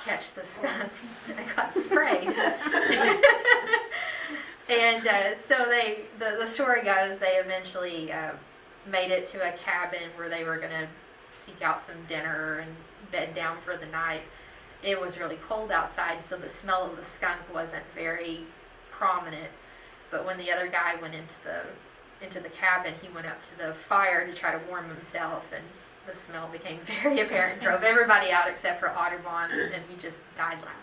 catch the skunk. I got sprayed. And so the story goes, they eventually made it to a cabin where they were going to seek out some dinner and bed down for the night. It was really cold outside, so the smell of the skunk wasn't very prominent. But when the other guy went into the cabin, he went up to the fire to try to warm himself, and the smell became very apparent, drove everybody out except for Audubon, and he just died laughing.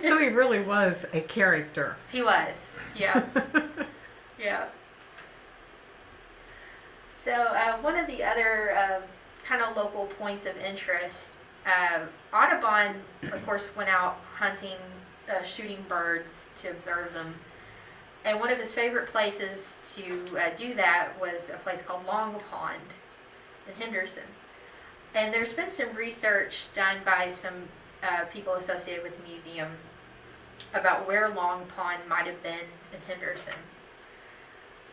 So he really was a character. He was, yeah. Yeah. So one of the other kind of local points of interest, Audubon, of course, went out hunting, shooting birds to observe them. And one of his favorite places to do that was a place called Long Pond in Henderson. And there's been some research done by some people associated with the museum about where Long Pond might have been in Henderson.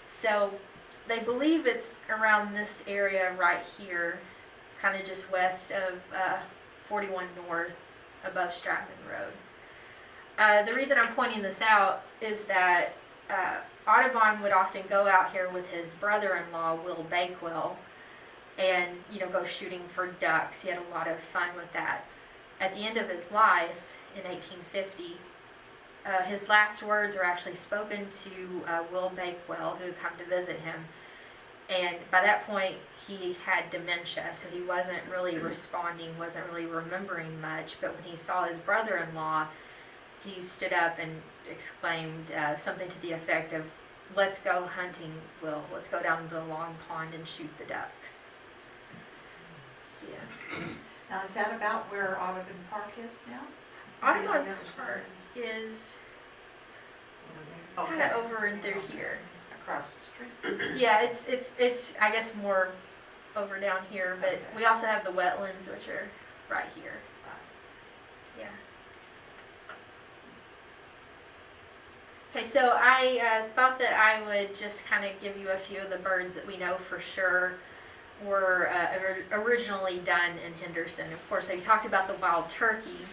So they believe it's around this area right here, kind of just west of 41 North, above Stratman Road. The reason I'm pointing this out is that Audubon would often go out here with his brother-in-law, Will Bakewell, and go shooting for ducks. He had a lot of fun with that. At the end of his life, in 1850, his last words were actually spoken to Will Bakewell, who had come to visit him. And by that point, he had dementia, so he wasn't really responding, wasn't really remembering much. But when he saw his brother-in-law, he stood up and exclaimed something to the effect of, "Let's go hunting, Will. Let's go down to the Long Pond and shoot the ducks." Yeah. Now, is that about where Audubon Park is now? Audubon Park is kind Okay. of over and through here. Across the street. Yeah, it's I guess more over down here, but Okay. we also have the wetlands, which are right here. Yeah. Okay, so I thought that I would just kind of give you a few of the birds that we know for sure were originally done in Henderson. Of course, I talked about the wild turkey.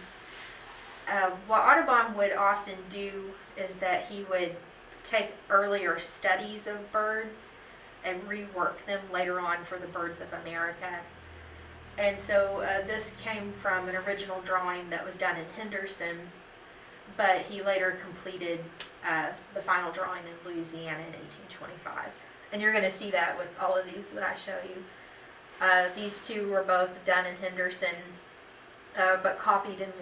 What Audubon would often do is that he would take earlier studies of birds and rework them later on for the Birds of America. And so this came from an original drawing that was done in Henderson, but he later completed the final drawing in Louisiana in 1825. And you're going to see that with all of these that I show you. These two were both done in Henderson, but copied in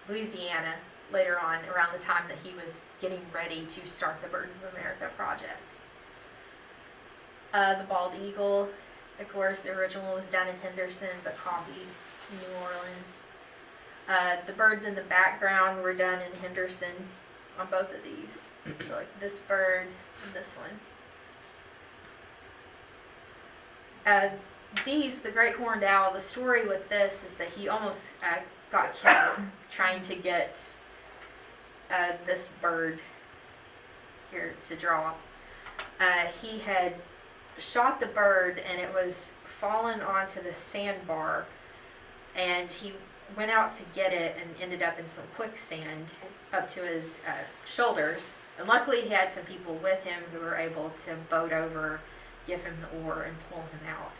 Louisiana later on, around the time that he was getting ready to start the Birds of America project. The bald eagle, of course, the original was done in Henderson, but copied in New Orleans. The birds in the background were done in Henderson on both of these. So like this bird and this one. The great horned owl, the story with this is that he almost got killed trying to get this bird here to draw. He had shot the bird and it was fallen onto the sandbar, and he went out to get it and ended up in some quicksand up to his shoulders. And luckily he had some people with him who were able to boat over, give him the oar, and pull him out.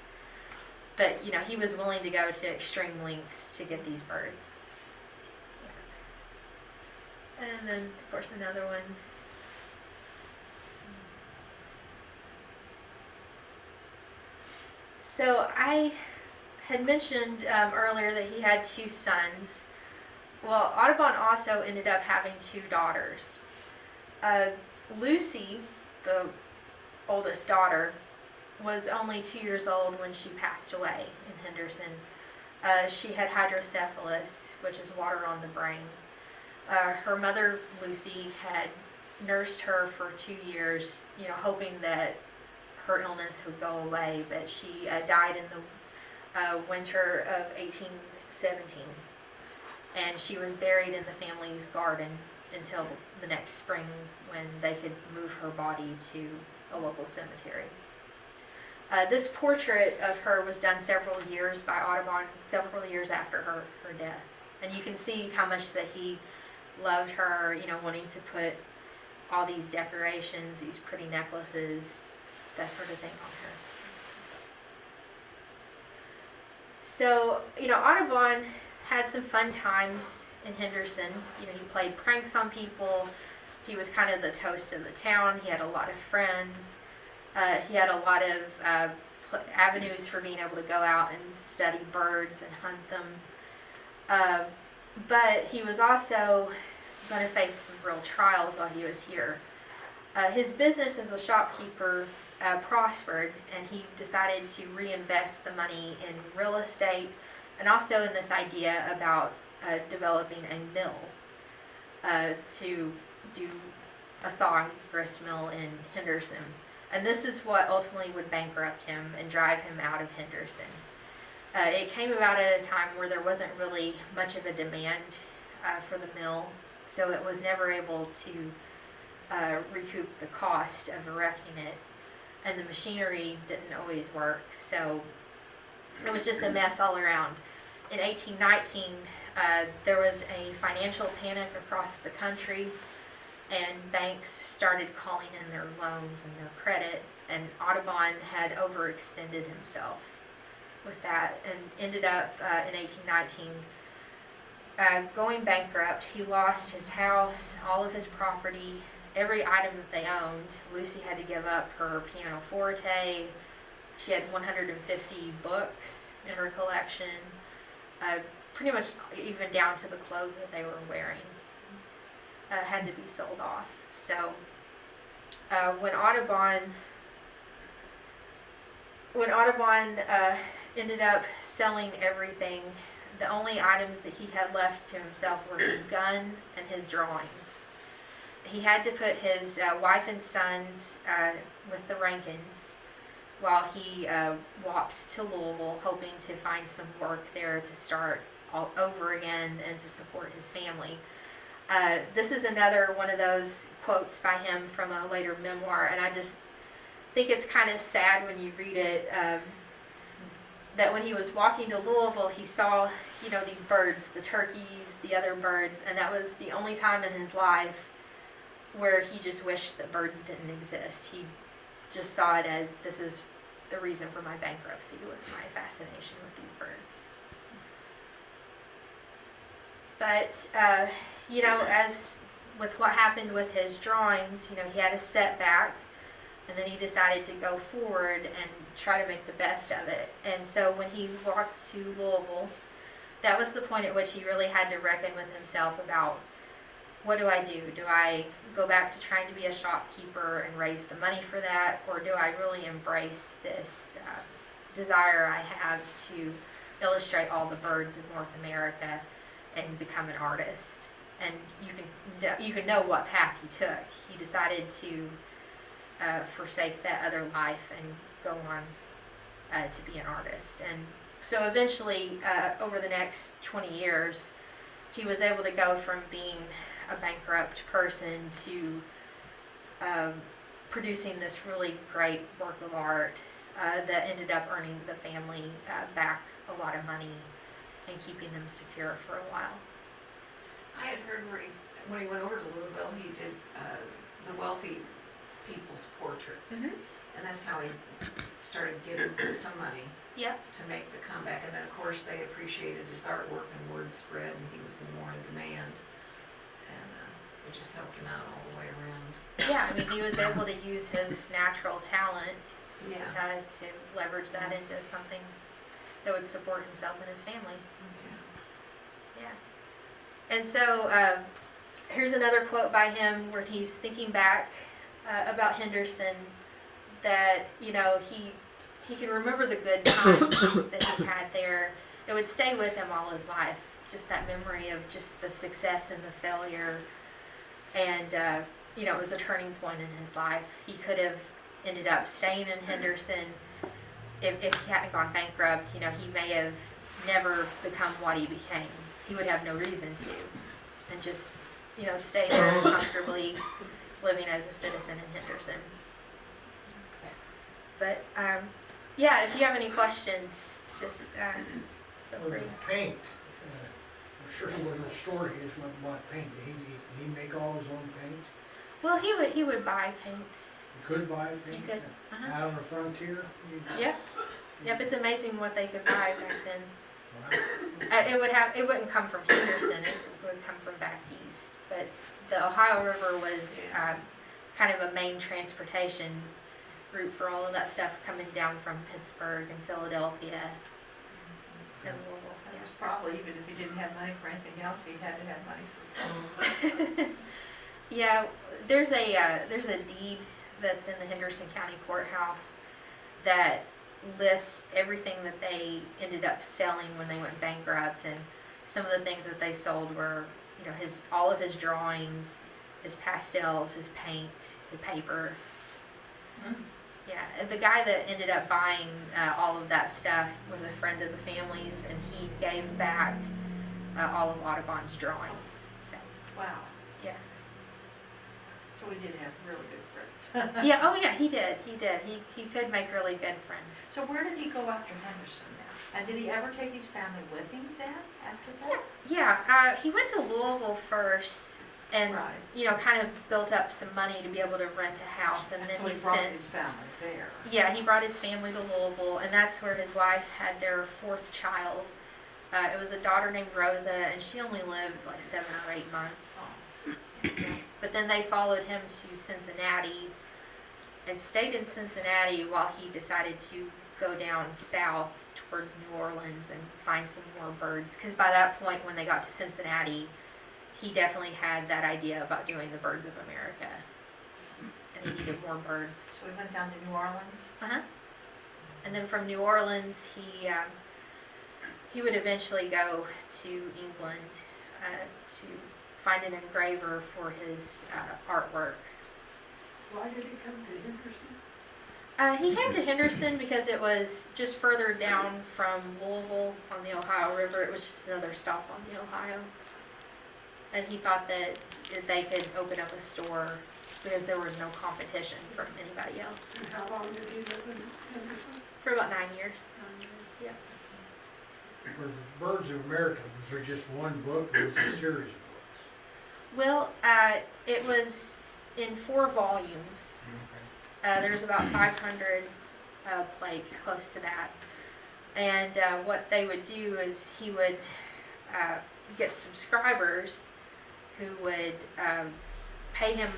But he was willing to go to extreme lengths to get these birds. Yeah. And then of course another one. So I had mentioned earlier that he had two sons. Well, Audubon also ended up having two daughters. Lucy, the oldest daughter, was only 2 years old when she passed away in Henderson. She had hydrocephalus, which is water on the brain. Her mother, Lucy, had nursed her for 2 years, hoping that her illness would go away, but she died in the winter of 1817. And she was buried in the family's garden until the next spring when they could move her body to a local cemetery. This portrait of her was done several years by Audubon, several years after her death. And you can see how much that he loved her, wanting to put all these decorations, these pretty necklaces, that sort of thing on her. So, Audubon had some fun times in Henderson. He played pranks on people. He was kind of the toast of the town. He had a lot of friends. He had a lot of avenues for being able to go out and study birds and hunt them. But he was also going to face some real trials while he was here. His business as a shopkeeper prospered, and he decided to reinvest the money in real estate and also in this idea about developing a mill to do a saw and grist mill in Henderson. And this is what ultimately would bankrupt him and drive him out of Henderson. It came about at a time where there wasn't really much of a demand for the mill, so it was never able to recoup the cost of erecting it. And the machinery didn't always work, so it was just a mess all around. In 1819, there was a financial panic across the country, and banks started calling in their loans and their credit, and Audubon had overextended himself with that and ended up in 1819 going bankrupt. He lost his house, all of his property, every item that they owned. Lucy had to give up her pianoforte. She had 150 books in her collection, pretty much even down to the clothes that they were wearing. Had to be sold off. So when Audubon ended up selling everything, the only items that he had left to himself were his gun and his drawings. He had to put his wife and sons with the Rankins while he walked to Louisville, hoping to find some work there to start all over again and to support his family. This is another one of those quotes by him from a later memoir, and I just think it's kind of sad when you read it, that when he was walking to Louisville, he saw, these birds, the turkeys, the other birds, and that was the only time in his life where he just wished that birds didn't exist. He just saw it as, this is the reason for my bankruptcy, with my fascination with these birds. But, as with what happened with his drawings, he had a setback, and then he decided to go forward and try to make the best of it. And so when he walked to Louisville, that was the point at which he really had to reckon with himself about, what do I do? Do I go back to trying to be a shopkeeper and raise the money for that, or do I really embrace this desire I have to illustrate all the birds of North America and become an artist? And you can know what path he took. He decided to forsake that other life and go on to be an artist. And so eventually, over the next 20 years, he was able to go from being a bankrupt person to producing this really great work of art that ended up earning the family back a lot of money and keeping them secure for a while. I had heard when he went over to Louisville, he did the wealthy people's portraits. Mm-hmm. And that's how he started getting some money Yep. to make the comeback. And then, of course, they appreciated his artwork, and word spread, and he was more in demand. And it just helped him out all the way around. Yeah, he was able to use his natural talent Yeah. to leverage that into something that would support himself and his family. Yeah. Yeah. And so here's another quote by him where he's thinking back about Henderson, that he can remember the good times that he had there. It would stay with him all his life, just that memory of just the success and the failure. And it was a turning point in his life. He could have ended up staying in Henderson if he hadn't gone bankrupt. He may have never become what he became. He would have no reason to, and just stay there comfortably living as a citizen in Henderson. But Yeah, if you have any questions, just feel For free. the paint, I'm sure he wasn't a store, he just went and bought paint. He make all his own paint? Well, he would buy paint. He could buy He paint? could. Uh-huh. Out on the frontier? Yep. Yep. It's amazing what they could buy back then. Wow. It wouldn't come from Henderson. It would come from back east. But the Ohio River was kind of a main transportation route for all of that stuff coming down from Pittsburgh and Philadelphia and Louisville. It was probably, even if he didn't have money for anything else, he had to have money for. Yeah, there's a deed that's in the Henderson County Courthouse that lists everything that they ended up selling when they went bankrupt, and some of the things that they sold were, you know, all of his drawings, his pastels, his paint, the paper. Yeah, and the guy that ended up buying all of that stuff was a friend of the family's, and he gave back all of Audubon's drawings. So, Wow, yeah. so he did have really good friends. Yeah, oh yeah, he did. He could make really good friends. So where did he go after Henderson then? And did he ever take his family with him then, after that? Yeah, he went to Louisville first and, Right. you know, kind of built up some money to be able to rent a house, and then So he he brought sent, his family there. yeah, he brought his family to Louisville, and that's where his wife had their fourth child. It was a daughter named Rosa, and she only lived like 7 or 8 months. Oh. But then they followed him to Cincinnati and stayed in Cincinnati while he decided to go down south towards New Orleans and find some more birds. Because by that point, when they got to Cincinnati, he definitely had that idea about doing the birds of America. And he needed more birds. So he went down to New Orleans? Uh-huh. And then from New Orleans, he would eventually go to England to find an engraver for his artwork. Why did he come to Henderson? He came to Henderson because it was just further down from Louisville on the Ohio River. It was just another stop on the Ohio. And he thought that they could open up a store because there was no competition from anybody else. And how long did he live in Henderson? For about 9 years. Yeah. For the Birds of America, was there just one book or was it a series of books? Well, it was in 4 volumes. There's about 500 plates, close to that. And what they would do is he would get subscribers who would pay him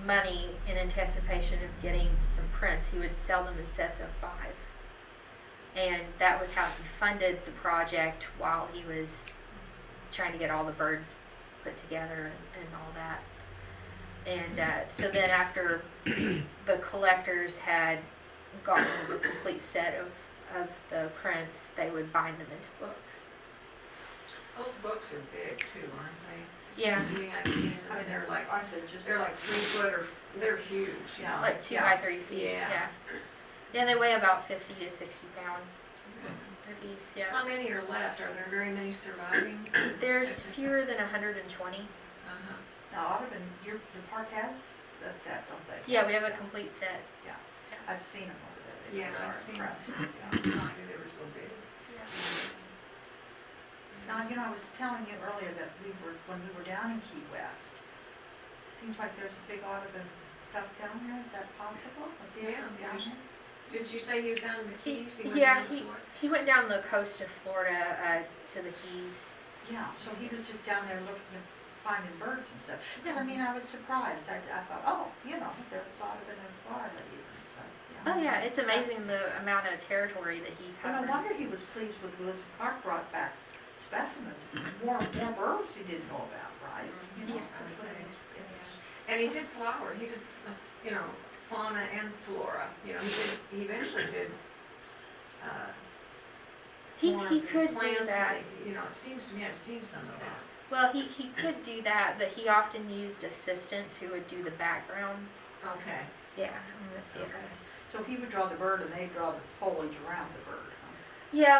money in anticipation of getting some prints. He would sell them in sets of 5. And that was how he funded the project while he was trying to get all the birds put together and all that. And so then after the collectors had gotten the complete set of the prints, they would bind them into books. Those books are big too, aren't they? Yeah. Seems to me I've seen I them, mean, aren't they just? they're like 3 foot or, they're huge. Yeah. Like 2 yeah. by 3 feet. Yeah. Yeah, they weigh about 50 to 60 pounds. A piece, yeah. How many are left? Are there very many surviving? There's fewer than 120. Uh-huh. Now, Audubon, the park has a set, don't they? Yeah, we have a complete set. I've seen them over there. They Yeah, really I've are seen impressive. them. I knew they were so big. Now, you know, I was telling you earlier that when we were down in Key West, it seems like there's a big Audubon stuff down there. Is that possible? Was he Yeah, ever down there's- there? Did you say he was down in the Keys? He went Yeah, down the floor? he went down the coast of Florida to the Keys. Yeah, so he was just down there looking at finding birds and stuff. Because, I mean, I was surprised. I thought, oh, you know, there was Audubon in Florida even, so, yeah. Oh yeah, it's amazing the amount of territory that he And no covered. wonder he was pleased with Lewis and Clark brought back specimens, more birds he didn't know about, right? You know, Yeah. to put in his- And he did flower, he did, you know, fauna and flora, you know, he eventually did, He more could do plants that. and, you know, it seems to me I've seen some of that. Well, he could do that, but he often used assistants who would do the background. Okay, Yeah, I'm gonna see if I okay. So he would draw the bird and they'd draw the foliage around the bird, huh? Yeah,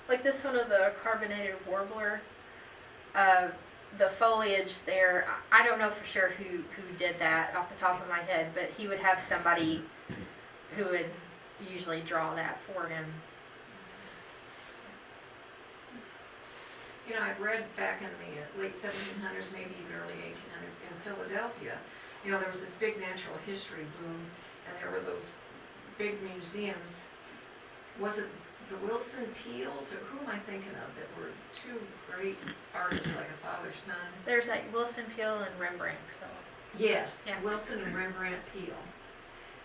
like this one of the carbonated warbler. The foliage there, I don't know for sure who did that off the top of my head, but he would have somebody who would, usually draw that for him. You know, I've read back in the late 1700s, maybe even early 1800s, in Philadelphia, you know, there was this big natural history boom, and there were those big museums. Was it the Wilson Peels, or who am I thinking of, that were two great artists, like a father-son? There's like Wilson Peale and Rembrandt Peale. Yes, Yeah. Wilson and Rembrandt Peale.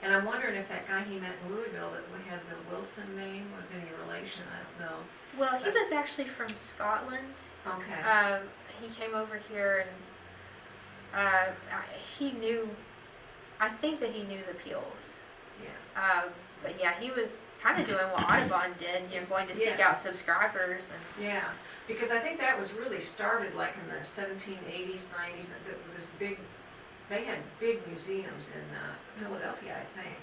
And I'm wondering if that guy he met in Louisville that had the Wilson name was any relation, I don't know. Well, he was actually from Scotland. Okay. He came over here and he knew, I think that he knew the Peels. Yeah. But yeah, he was kind of doing what Audubon did, you know, going to seek Yes. out subscribers. And Yeah, because I think that was really started like in the 1780s, 90s, this big, they had big museums in Philadelphia, I think.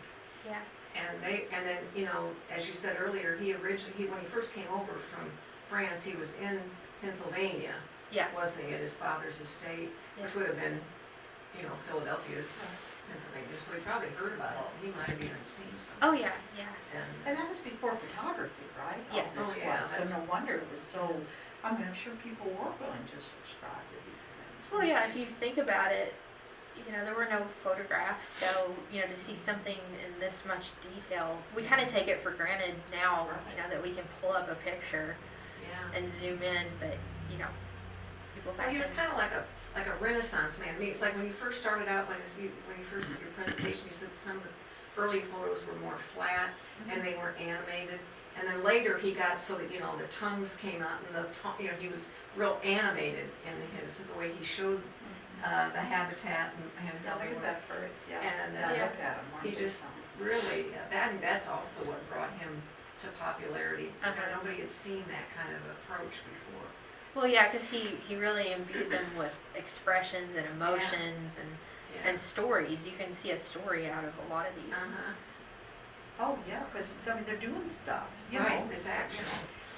yeah, And then, you know, as you said earlier, when he first came over from France, he was in Pennsylvania, yeah, wasn't he, at his father's estate, which would have been, you know, Philadelphia's Pennsylvania, so he probably heard about it, he might have even seen something. oh yeah, yeah. And that was before photography, right? All Yes. this Oh, yeah, was, that's- so no wonder it was so, I mean, I'm sure people were willing to subscribe to these things. Well, yeah, if you think about it, you know, there were no photographs, so, you know, to see something in this much detail, we kind of take it for granted now, you know, that we can pull up a picture Yeah. and zoom in, but, you know, people Well, back he was then. kind of like a Renaissance man. I mean, it's like when you first started out, when you first did your presentation, you said some of the early photos were more flat and they weren't animated. And then later he got so that, you know, the tongues came out and you know, he was real animated in the way he showed the habitat and Yeah, how look they at were. that bird, yeah, And, yeah, uh, look at him. He just really, I think that's also what brought him to popularity. You know, Uh-huh. nobody had seen that kind of approach before. Well, yeah, because he really imbued them with expressions and emotions Yeah. and stories. You can see a story out of a lot of these. Uh-huh. Oh, yeah, because, I mean, they're doing stuff, you Right, know. it's action.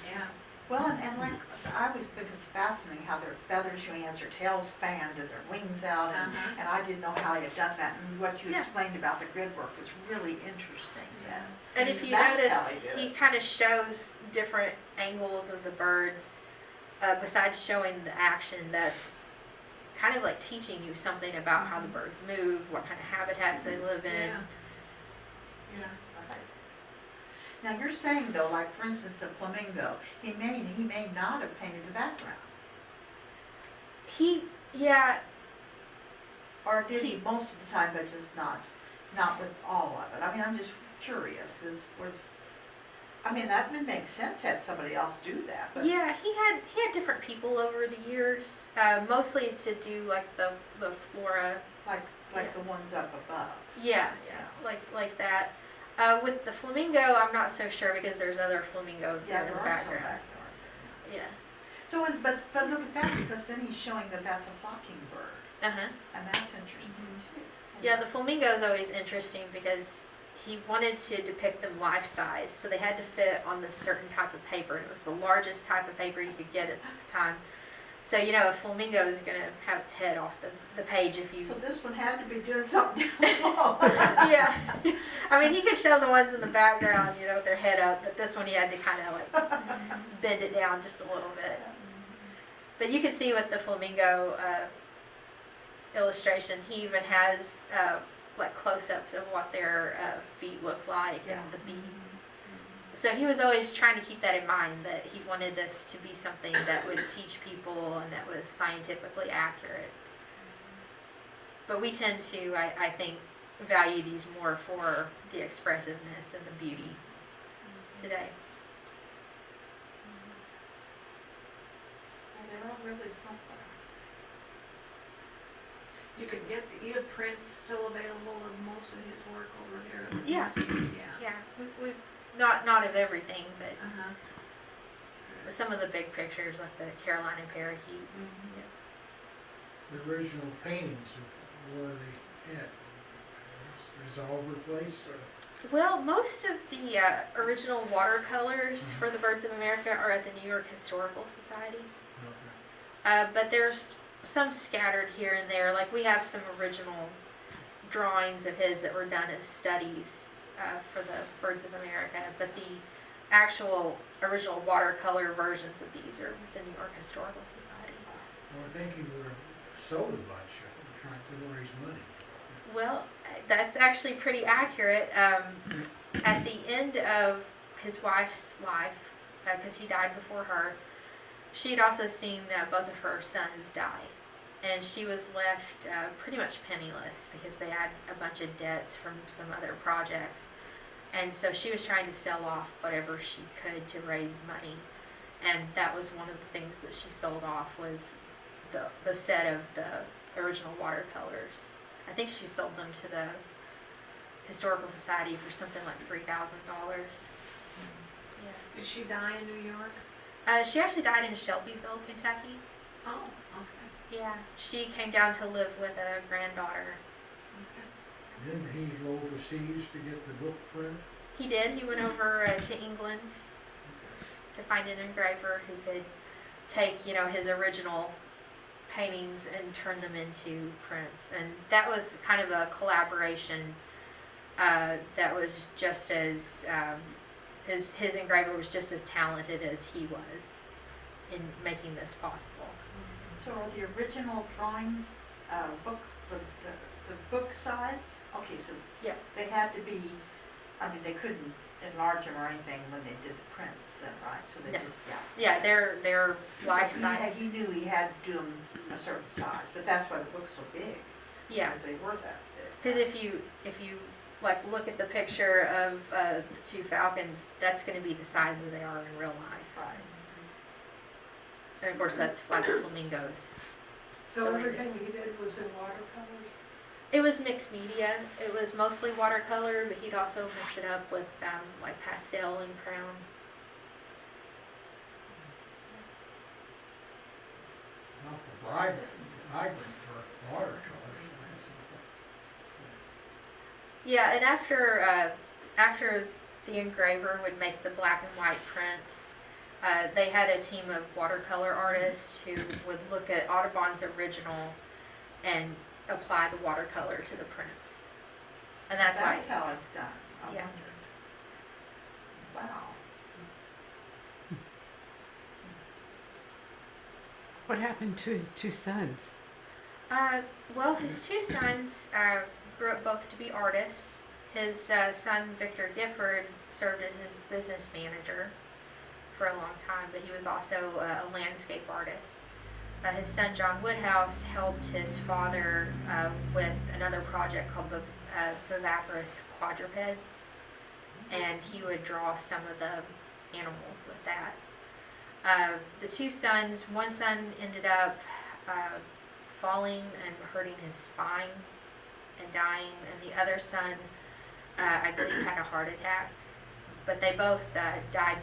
Yeah. Well, and like, I always think it's fascinating how their feathers, you know, he has their tails fanned and their wings out, Uh-huh. and I didn't know how he had done that, and what you Yeah. explained about the grid work was really interesting, Yeah. And if you That's how notice, they did he it. kind of shows different angles of the birds. Besides showing the action, that's kind of like teaching you something about how the birds move, what kind of habitats they live in. Yeah. Yeah. Right. Now, you're saying though, like for instance, the flamingo, he may not have painted the background, Yeah, or did he most of the time, but just not with all of it? I mean, I'm just curious, I mean, that would make sense, had somebody else do that, but. yeah, he had different people over the years, mostly to do like the flora. Like Yeah. the ones up above. Yeah, like that. With the flamingo, I'm not so sure because there's other flamingos Yeah, there in there the are some background. back there. Yeah. So, but look at that, because then he's showing that that's a flocking bird, Uh huh. and that's interesting too. Yeah, the flamingo is always interesting because he wanted to depict them life size, so they had to fit on this certain type of paper. It was the largest type of paper you could get at the time. So, you know, a flamingo is going to have its head off the page if you... So this one had to be doing something down below. Yeah. I mean, he could show the ones in the background, you know, with their head up, but this one he had to kind of like bend it down just a little bit. But you can see with the flamingo illustration, he even has like close-ups of what their feet look like Yeah. and the beak. So he was always trying to keep that in mind, that he wanted this to be something that would teach people and that was scientifically accurate. But we tend to, I think, value these more for the expressiveness and the beauty today. Well, they're all really something. You have prints still available of most of his work over there at the Yeah. museum? Yeah. Yeah, we not of everything, but Uh-huh. some of the big pictures, like the Carolina parakeets. Mhm. Yeah. The original paintings, where they at? Is all over the place, or? Well, most of the original watercolors for the Birds of America are at the New York Historical Society. But there's some scattered here and there. Like we have some original drawings of his that were done as studies for the Birds of America, but the actual original watercolor versions of these are with the New York Historical Society. Well, I think he would have sold a bunch of them, trying to raise money. Well, that's actually pretty accurate. At the end of his wife's life, because he died before her, she had also seen both of her sons die. And she was left pretty much penniless because they had a bunch of debts from some other projects. And so she was trying to sell off whatever she could to raise money. And that was one of the things that she sold off was the set of the original watercolors. I think she sold them to the Historical Society for something like $3,000. Yeah. Did she die in New York? She actually died in Shelbyville, Kentucky. Oh, okay, Yeah. She came down to live with a granddaughter. okay. Didn't he go overseas to get the book printed? He did. He went over to England to find an engraver who could take, his original paintings and turn them into prints. And that was kind of a collaboration that was just as his engraver was just as talented as he was in making this possible. So are the original drawings, books, the book size? Okay, so Yeah. they had to be, I mean, they couldn't enlarge them or anything when they did the prints then, right? So they No. just, Yeah, they're life So size. he knew he had to do them a certain size, but that's why the book's so big. Yeah. Because they were that big. Because if you like look at the picture of the two falcons, that's going to be the size that they are in real life. Right. And of course, that's why the flamingos. So everything he did was in watercolors? It was mixed media. It was mostly watercolor, but he'd also mix it up with like pastel and crayon. Awful vibrant for watercolors. Yeah, and after the engraver would make the black and white prints, they had a team of watercolor artists who would look at Audubon's original and apply the watercolor to the prints. And that's why. That's how it's done. I Yeah. wondered. Wow. What happened to his two sons? Well, his two sons grew up both to be artists. His son, Victor Gifford, served as his business manager for a long time, but he was also a landscape artist. His son, John Woodhouse, helped his father with another project called the Viviparous Quadrupeds, and he would draw some of the animals with that. The two sons, one son ended up falling and hurting his spine and dying, and the other son, I believe, had a heart attack. But they both died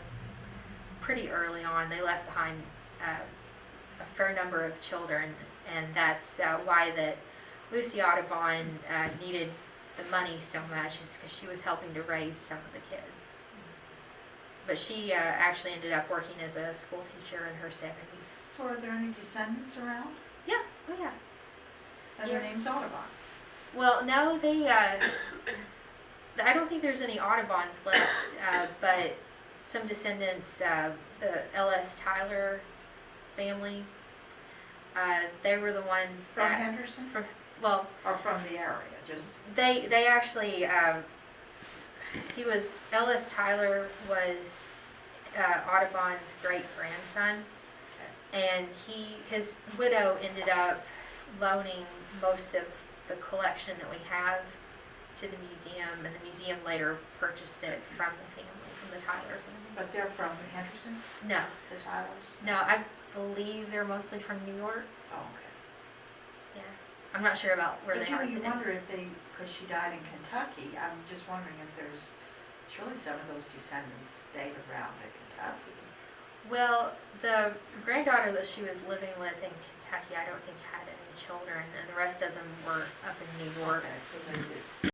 pretty early on. They left behind a fair number of children, and that's why that Lucy Audubon needed the money so much, is because she was helping to raise some of the kids. But she actually ended up working as a school teacher in her 70s. So are there any descendants around? Yeah, oh yeah. And their Yeah. name's Audubon? Well, no, they, I don't think there's any Audubons left, but some descendants, the L.S. Tyler family, they were the ones From that, Henderson? well, Or from the area, just? they actually, L.S. Tyler was Audubon's great-grandson, and his widow ended up loaning most of the collection that we have to the museum, and the museum later purchased it from the family, from the Tyler family. But they're from Henderson, No, the Tylers? no, I believe they're mostly from New York. Oh, okay. Yeah, I'm not sure about where But they are you today. wonder if they, because she died in Kentucky, I'm just wondering if there's, surely some of those descendants stayed around in Kentucky. Well, the granddaughter that she was living with in Kentucky, I don't think had any children, and the rest of them were up in New York. Okay, so they did.